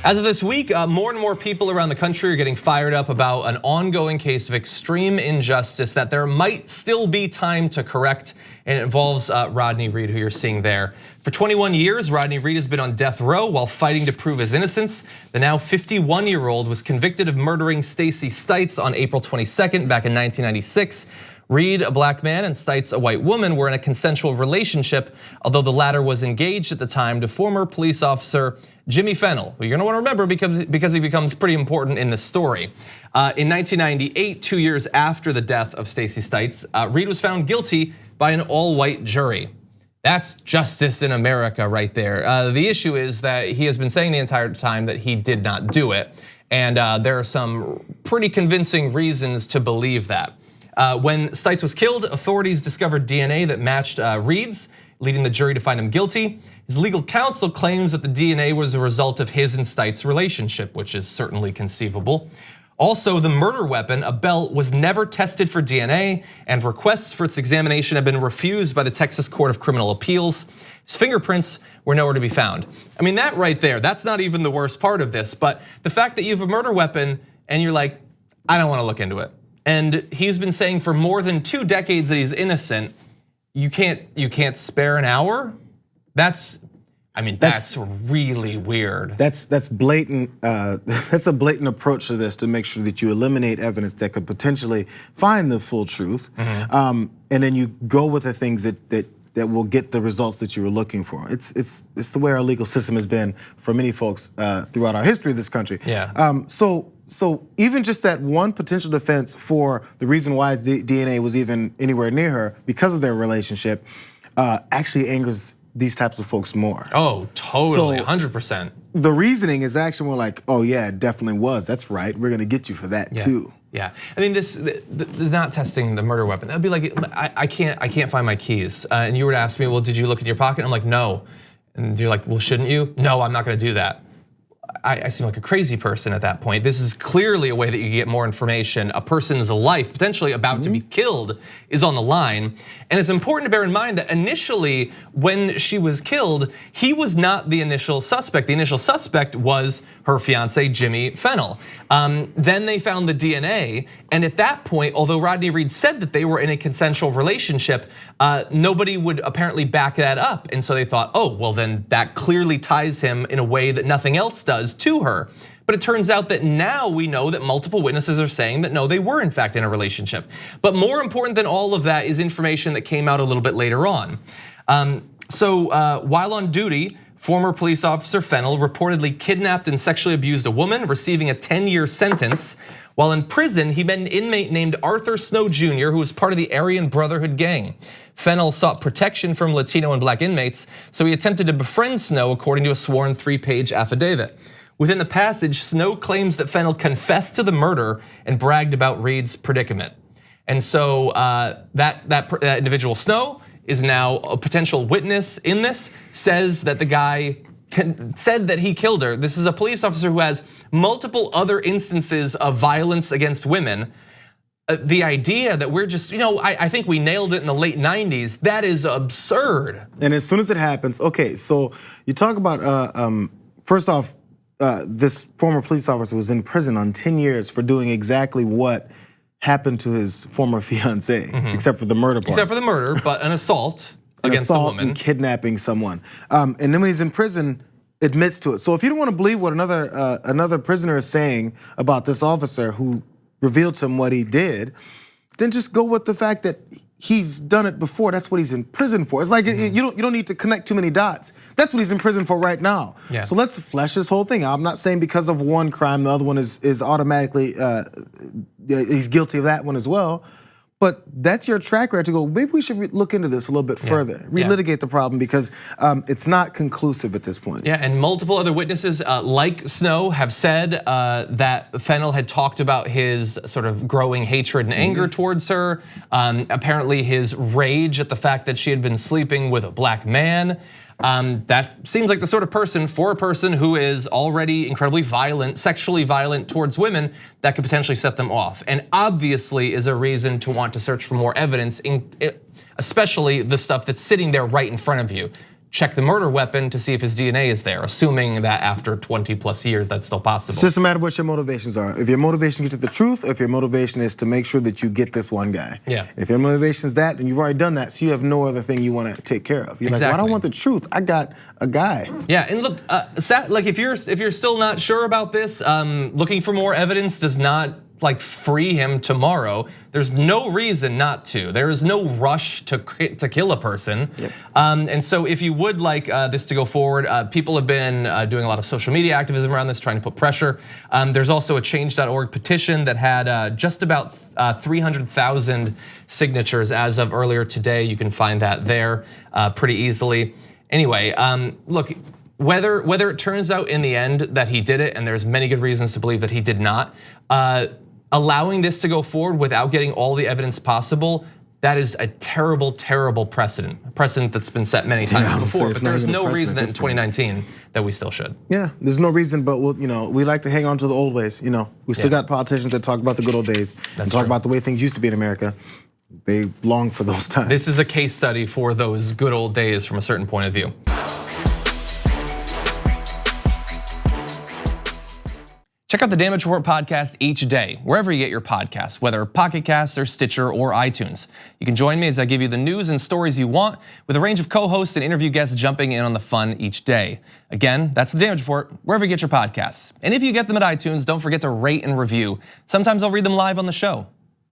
As of this week, more and more people around the country are getting fired up about an ongoing case of extreme injustice that there might still be time to correct, and it involves Rodney Reed, who you're seeing there. For 21 years, Rodney Reed has been on death row while fighting to prove his innocence. The now 51-year-old was convicted of murdering Stacy Stites on April 22nd back in 1996. Reed, a black man, and Stites, a white woman, were in a consensual relationship, although the latter was engaged at the time to former police officer Jimmy Fennell, who you're gonna wanna remember because he becomes pretty important in this story. In 1998, 2 years after the death of Stacy Stites, Reed was found guilty by an all-white jury. That's justice in America right there. The issue is that he has been saying the entire time that he did not do it, and there are some pretty convincing reasons to believe that. When Stites was killed, authorities discovered DNA that matched Reed's, leading the jury to find him guilty. His legal counsel claims that the DNA was a result of his and Stites' relationship, which is certainly conceivable. Also, the murder weapon, a belt, was never tested for DNA, and requests for its examination have been refused by the Texas Court of Criminal Appeals. His fingerprints were nowhere to be found. I mean, that right there, that's not even the worst part of this, but the fact that you have a murder weapon and you're like, I don't wanna look into it. And he's been saying for more than 2 decades that he's innocent. You can't spare an hour? That's really weird. That's blatant. That's a blatant approach to this to make sure that you eliminate evidence that could potentially find the full truth, and then you go with the things that will get the results that you were looking for. It's the way our legal system has been for many folks throughout our history of this country. Yeah. So even just that one potential defense for the reason why his DNA was even anywhere near her because of their relationship actually angers these types of folks more. Oh, totally, 100%. The reasoning is actually more like, oh yeah, it definitely was. That's right. We're gonna get you for that too. Yeah, I mean, the not testing the murder weapon. That'd be like, I can't find my keys, and you were to ask me, well, did you look in your pocket? I'm like, no, and you're like, well, shouldn't you? No, I'm not gonna do that. I seem like a crazy person at that point. This is clearly a way that you get more information. A person's life, potentially about to be killed, is on the line. And it's important to bear in mind that initially, when she was killed, he was not the initial suspect. The initial suspect was her fiance, Jimmy Fennell. Then they found the DNA, and at that point, although Rodney Reed said that they were in a consensual relationship, nobody would apparently back that up. And so they thought, oh, well then that clearly ties him in a way that nothing else does to her. But it turns out that now we know that multiple witnesses are saying that no, they were in fact in a relationship. But more important than all of that is information that came out a little bit later on. While on duty, former police officer Fennell reportedly kidnapped and sexually abused a woman, receiving a 10-year sentence. While in prison, he met an inmate named Arthur Snow Jr., who was part of the Aryan Brotherhood gang. Fennell sought protection from Latino and black inmates, so he attempted to befriend Snow according to a sworn 3-page affidavit. Within the passage, Snow claims that Fennell confessed to the murder and bragged about Reed's predicament. And so that individual, Snow, is now a potential witness in this, says that the guy said that he killed her. This is a police officer who has multiple other instances of violence against women. The idea that we're just, I think we nailed it in the late 90s, that is absurd. And as soon as it happens, okay, so you talk about, first off, this former police officer was in prison on 10 years for doing exactly what happened to his former fiancé, except for the murder part. Except for the murder, but an assault against a woman. And kidnapping someone. And then when he's in prison, admits to it. So if you don't want to believe what another prisoner is saying about this officer who revealed to him what he did, then just go with the fact that he's done it before. That's what he's in prison for. It's like you don't need to connect too many dots. That's what he's in prison for right now. Yeah. So let's flesh this whole thing out. I'm not saying because of one crime, the other one is automatically he's guilty of that one as well. But that's your track record to go, maybe we should look into this a little bit further, relitigate the problem because it's not conclusive at this point. Yeah, and multiple other witnesses like Snow have said that Fennell had talked about his sort of growing hatred and anger towards her. Apparently his rage at the fact that she had been sleeping with a black man. That seems like the sort of person, for a person who is already incredibly violent, sexually violent towards women, that could potentially set them off. And obviously is a reason to want to search for more evidence, especially the stuff that's sitting there right in front of you. check the murder weapon to see if his DNA is there, assuming that after 20 plus years, that's still possible. It's just a matter of what your motivations are. If your motivation is to get the truth, or if your motivation is to make sure that you get this one guy. Yeah. If your motivation is that, and you've already done that, so you have no other thing you want to take care of. You're like, well, I don't want the truth. I got a guy. Yeah, and look, like if you're still not sure about this, looking for more evidence does not like free him tomorrow. There's no reason not to. There is no rush to kill a person. Yep. And so if you would like this to go forward, people have been doing a lot of social media activism around this, trying to put pressure. There's also a change.org petition that had just about 300,000 signatures as of earlier today. You can find that there pretty easily. Anyway, look, whether it turns out in the end that he did it, and there's many good reasons to believe that he did not, allowing this to go forward without getting all the evidence possible, that is a terrible, terrible precedent. A precedent that's been set many times before, but there's no reason that in 2019 that we still should. Yeah, there's no reason, but we like to hang on to the old ways. We still got politicians that talk about the good old days and talk about the way things used to be in America. They long for those times. This is a case study for those good old days from a certain point of view. Check out the Damage Report podcast each day, wherever you get your podcasts, whether Pocket Casts or Stitcher or iTunes. You can join me as I give you the news and stories you want, with a range of co-hosts and interview guests jumping in on the fun each day. Again, that's the Damage Report, wherever you get your podcasts. And if you get them at iTunes, don't forget to rate and review. Sometimes I'll read them live on the show.